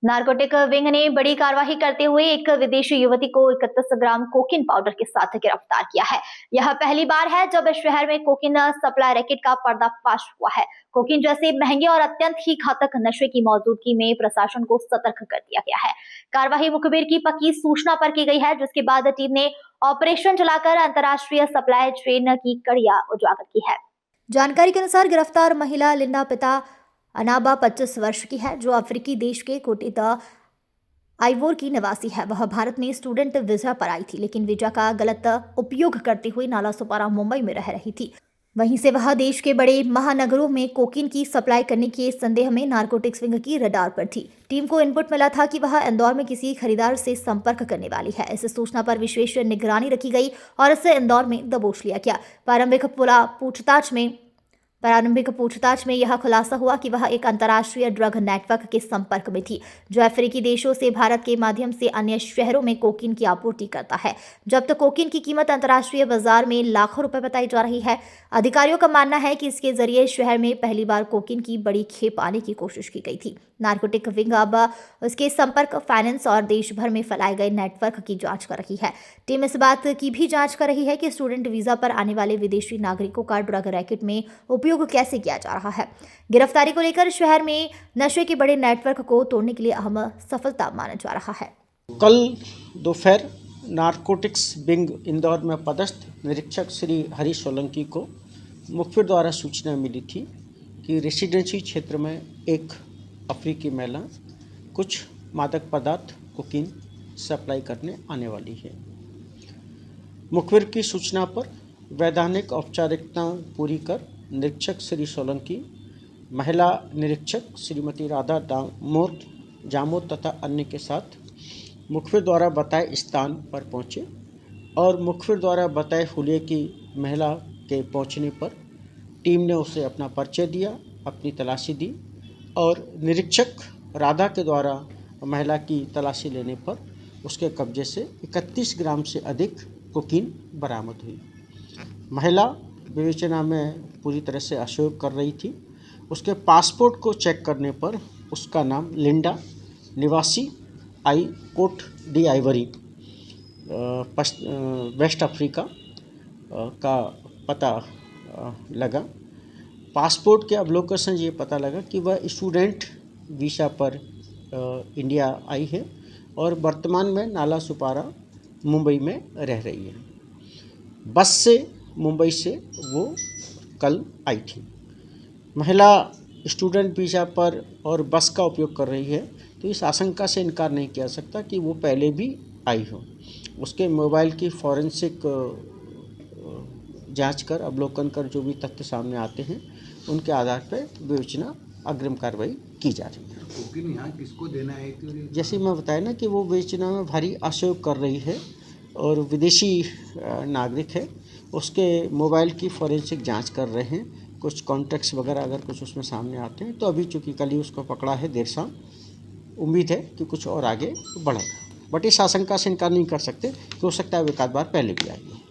Narcotic wing ने बड़ी कार्रवाई करते हुए एक विदेशी युवती को 31 ग्राम कोकीन पाउडर के साथ गिरफ्तार किया है। यह पहली बार है जब शहर में कोकीन सप्लाई रैकेट का पर्दाफाश हुआ है। कोकीन जैसे महंगे और अत्यंत ही घातक नशे की मौजूदगी में प्रशासन को सतर्क कर दिया गया है। कार्रवाई मुखबिर की पक्की सूचना पर की गई है, जिसके बाद टीम ने ऑपरेशन चलाकर अंतर्राष्ट्रीय सप्लाई चेन की कड़ियां उजागर की है। जानकारी के अनुसार गिरफ्तार महिला लिंडा पिता अनाबा 25 वर्ष की है, जो अफ्रीकी देश के कोटे द आइवोर की निवासी है। वह भारत में स्टूडेंट वीजा पर आई थी, लेकिन वीजा का गलत उपयोग करते हुए नालासोपारा मुंबई में रह रही थी। वहीं से वह देश के बड़े महानगरों में कोकीन की सप्लाई करने के संदेह में नारकोटिक्स विंग की रडार पर थी। टीम को इनपुट मिला था कि वह इंदौर में किसी खरीदार से संपर्क करने वाली है। इस सूचना पर विशेष निगरानी रखी गई और इसे इंदौर में दबोच लिया गया। प्रारंभिक पूछताछ में यह खुलासा हुआ कि वह एक अंतर्राष्ट्रीय ड्रग नेटवर्क के संपर्क में थी, जो अफ्रीकी देशों से भारत के माध्यम से अन्य शहरों में कोकीन की आपूर्ति करता है। जब्त कोकीन की कीमत अंतर्राष्ट्रीय बाजार में लाखों रुपए बताई जा रही है। अधिकारियों का मानना है कि इसके जरिए शहर में पहली बार कोकीन की बड़ी खेप आने की कोशिश की गई थी। नारकोटिक विंग अब उसके संपर्क, फाइनेंस और देश भर में फैलाए गए नेटवर्क की जांच कर रही है। टीम इस बात की भी जांच कर रही है कि स्टूडेंट वीजा पर आने वाले विदेशी नागरिकों का ड्रग रैकेट में उपयोग कैसे किया जा रहा है। गिरफ्तारी को लेकर शहर में नशे के बड़े नेटवर्क को तोड़ने के लिए अहम सफलता माना जा रहा है। कल दोपहर नारकोटिक्स विंग इंदौर में पदस्थ निरीक्षक श्री हरीश सोलंकी को मुखबिर द्वारा सूचना मिली थी कि रेसिडेंसी क्षेत्र में एक अफ्रीकी महिला कुछ मादक पदार्थ कोकीन सप्लाई करने आने वाली है। मुखबिर की सूचना पर वैधानिक औपचारिकताएं पूरी कर निरीक्षक श्री सोलंकी, महिला निरीक्षक श्रीमती राधा जामोद तथा अन्य के साथ मुखबिर द्वारा बताए स्थान पर पहुंचे और मुखबिर द्वारा बताए हुलिये की महिला के पहुंचने पर टीम ने उसे अपना परिचय दिया, अपनी तलाशी दी और निरीक्षक राधा के द्वारा महिला की तलाशी लेने पर उसके कब्जे से 31 ग्राम से अधिक कोकीन बरामद हुई। महिला विवेचना में पूरी तरह से असहयोग कर रही थी। उसके पासपोर्ट को चेक करने पर उसका नाम लिंडा, निवासी Cote d'Ivoire, West Africa का पता लगा। पासपोर्ट के अवलोकन से ये पता लगा कि वह स्टूडेंट वीज़ा पर इंडिया आई है और वर्तमान में नालासोपारा मुंबई में रह रही है। बस से मुंबई से वो कल आई थी। महिला स्टूडेंट वीज़ा पर और बस का उपयोग कर रही है, तो इस आशंका से इनकार नहीं किया सकता कि वो पहले भी आई हो। उसके मोबाइल की फॉरेंसिक जांच कर, अवलोकन कर जो भी तथ्य सामने आते हैं, उनके आधार पर विवेचना अग्रिम कार्रवाई की जा रही है। कोकीन यहाँ किसको देना है? जैसे मैं बताया ना कि वो विवेचना में भारी असहयोग कर रही है और विदेशी नागरिक है। उसके मोबाइल की फॉरेंसिक जांच कर रहे हैं। कुछ कॉन्टैक्ट्स वगैरह अगर कुछ उसमें सामने आते हैं तो अभी चूँकि कल ही उसको पकड़ा है देर शाम, उम्मीद है कि कुछ और आगे बढ़ेगा। बट इस आशंका से इनकार नहीं कर सकते कि हो सकता है वो एक आध बार पहले भी आएगी।